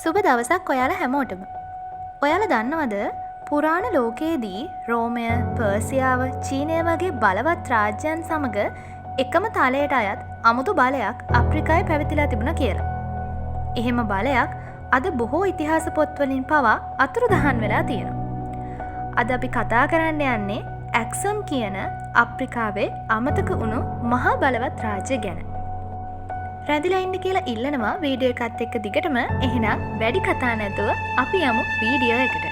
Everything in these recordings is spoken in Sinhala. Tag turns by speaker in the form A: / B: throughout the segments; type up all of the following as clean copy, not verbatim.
A: සුබ දවසක් ඔයාලා හැමෝටම. ඔයාලා දන්නවද පුරාණ ලෝකයේදී රෝමය, පර්සියාව, චීනය වගේ බලවත් රාජ්‍යයන් සමග එකම තලයට අයත් අමුතු බලයක් අප්‍රිකාවේ පැවතිලා තිබුණා කියලා. එහෙම බලයක් අද බොහෝ ඉතිහාස පොත්වලින් පවා අතුරුදහන් වෙලා තියෙනවා. අද අපි කතා කරන්න යන්නේ ඇක්සම් කියන අප්‍රිකාවේ අමතක වුණු මහා බලවත් රාජ්‍ය ගැන. රැඳිලා ඉන්න කියලා ඉල්ලනවා වීඩියෝ එකත් එක්ක දිගටම. එහෙනම් වැඩි කතා නැතුව අපි යමු වීඩියෝ එකට.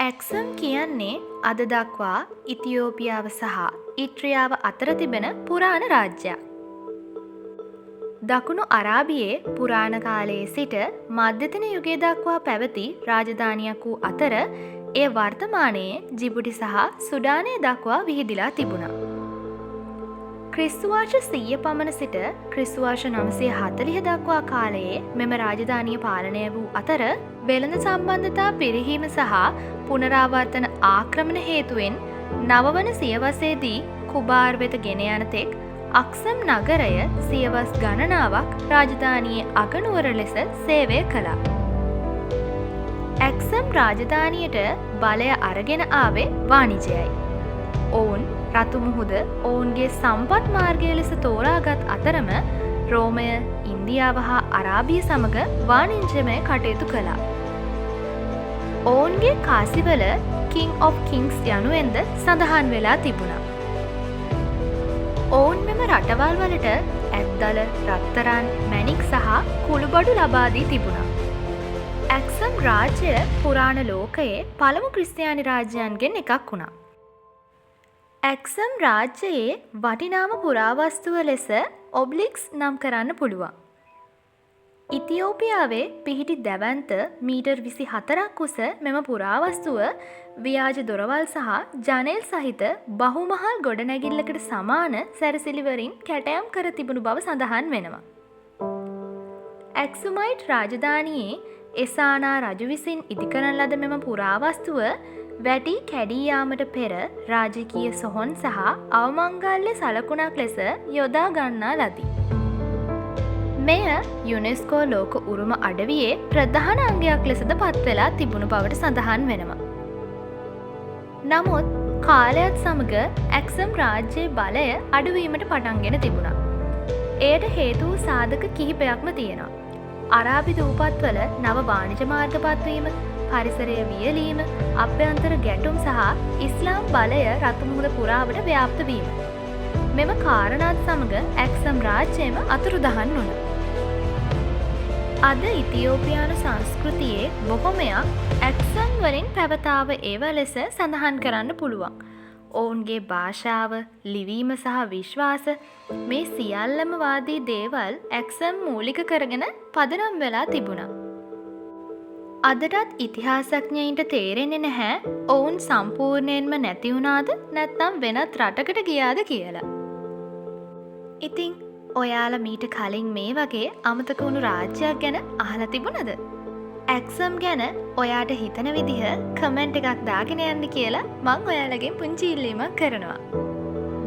A: ඇක්සම් කියන්නේ අද දක්වා ඉතියෝපියාව සහ ඉට්‍රියාව අතර තිබෙන පුරාණ රාජ්‍යයක්. දකුණු අරාබියේ පුරාණ කාලයේ සිට මධ්‍යතන යුගය දක්වා පැවති රාජධානියක් වූ අතර එය වර්තමානයේ ජිබුටි සහ සුඩානය දක්වා විහිදිලා තිබුණා. ක්‍රිස්තුවර්ෂ 100 පමණ සිට ක්‍රිස්තුවර්ෂ 940 දක්වා කාලයේ මෙම රාජධානිය පාලනය වූ අතර වෙළඳ සම්බන්ධතා පිරිහීම සහ පුනරාවර්තන ආක්‍රමණ හේතුවෙන් නවවන සියවසේදී කුබාර් වෙත ගෙන යන තෙක් අක්සම් නගරය සියවස් ගණනාවක් රාජධානියේ අගනුවර ලෙස සේවය කළා. ඇක්සම් රාජධානියට බලය අරගෙන ආවේ වාණිජයයි. ඔවුන් රතු මුහුද ඔවුන්ගේ සම්පත් මාර්ගය ලෙස තෝරාගත් අතරම රෝමය, ඉන්දියාව හා අරාබිය සමග වාණිජ්‍යමය කටයුතු කළා. ඔවුන්ගේ කාසිවල King of Kings යනුවෙන්ද සඳහන් වෙලා තිබුණා. ඔවුන් මෙම රටවල් වලට ඇත්දල, රත්තරන්, මැණික් සහ කුළුබඩු ලබා දී තිබුණා. ඇක්සම් රාජ්‍ය පුරාණ ලෝකයේ පළමු ක්‍රිස්තියානි රාජ්‍යයන්ගෙන් එකක් වුණා. ඇක්සම් රාජ්‍යයේ වටිනාම පුරාවස්තුව ලෙස ඔබ්ලික්ස් නම් කරන්න පුළුවන්. ඉතියෝපියාවේ පිහිටි දැවැන්ත මීටර් 24ක් උස මෙම පුරාවස්තුව ව්‍යාජ දොරවල් සහ ජනෙල් සහිත බහුමහල් ගොඩනැගිල්ලකට සමාන සැරසිලිවරින් කැටයම් කර තිබුණු බව සඳහන් වෙනවා. ඇක්සුමයිට් රාජධානියේ එසානා රජු විසින් ඉදිකරන ලද මෙම පුරාවස්තුව වැටි කැඩී යාමට පෙර රාජකීය සොහොන් සහ අවමංගල්‍ය සලකුණක් ලෙස යොදා ගන්නා ලදී. මෙය යුනෙස්කෝ ලෝක උරුම අඩවියේ ප්‍රධාන අංගයක් ලෙසද පත්වෙලා තිබුණු බවට සඳහන් වෙනවා. නමුත් කාලයත් සමග ඇක්සම් රාජ්‍යයේ බලය අඩුවීමට පටන්ගෙන තිබුණා. එයට හේතු සාධක කිහිපයක්ම තියෙනවා. අරාබි දූපත්වල නව වාණිජ මාර්ග පත්වීම, පරිසරය වියලීම, අභ්‍යන්තර ගැටුම් සහ ඉස්ලාම් බලය රතු මුහුද පුරාවට ව්‍යාප්ත වීම. මෙම කාරණාත් සමග ඇක්සම් රාජ්‍යයම අතුරුදහන් වුණා. අද ඉතියෝපියානු සංස්කෘතියේ බොහොමයක් ඇක්සම් වලින් පැවතාව ඒව ලෙස සඳහන් කරන්න පුළුවන්. ඔවුන්ගේ භාෂාව, ලිවීම සහ විශ්වාස මේ සියල්ලම වාදී දේවල් ඇක්සම් මූලික කරගෙන පදනම් වෙලා තිබුණා. අදටත් ඉතිහාසඥයින්ට තේරෙන්නේ නැහැ ඔවුන් සම්පූර්ණයෙන්ම නැති වුණාද නැත්නම් වෙනත් රටකට ගියාද කියලා. ඉතින් ඔයාලා මීට කලින් මේ වගේ අමතක වුණු රාජ්‍යයක් ගැන අහලා තිබුණද? ඇක්සම් ගැන ඔයාට හිතන විදිහ කමෙන්ට් එකක් දාගෙන යන්න කියලා මං ඔයාලගෙන් පුංචි ඉල්ලීමක් කරනවා.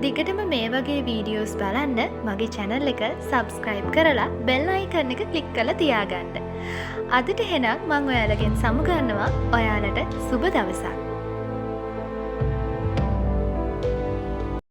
A: දිගටම මේ වගේ වීඩියෝස් බලන්න මගේ channel එක subscribe කරලා bell icon එක click කරලා තියාගන්න. අදට එහෙනම් මං ඔයාලගෙන් සමු ගන්නවා. ඔයාලට සුබ දවසක්.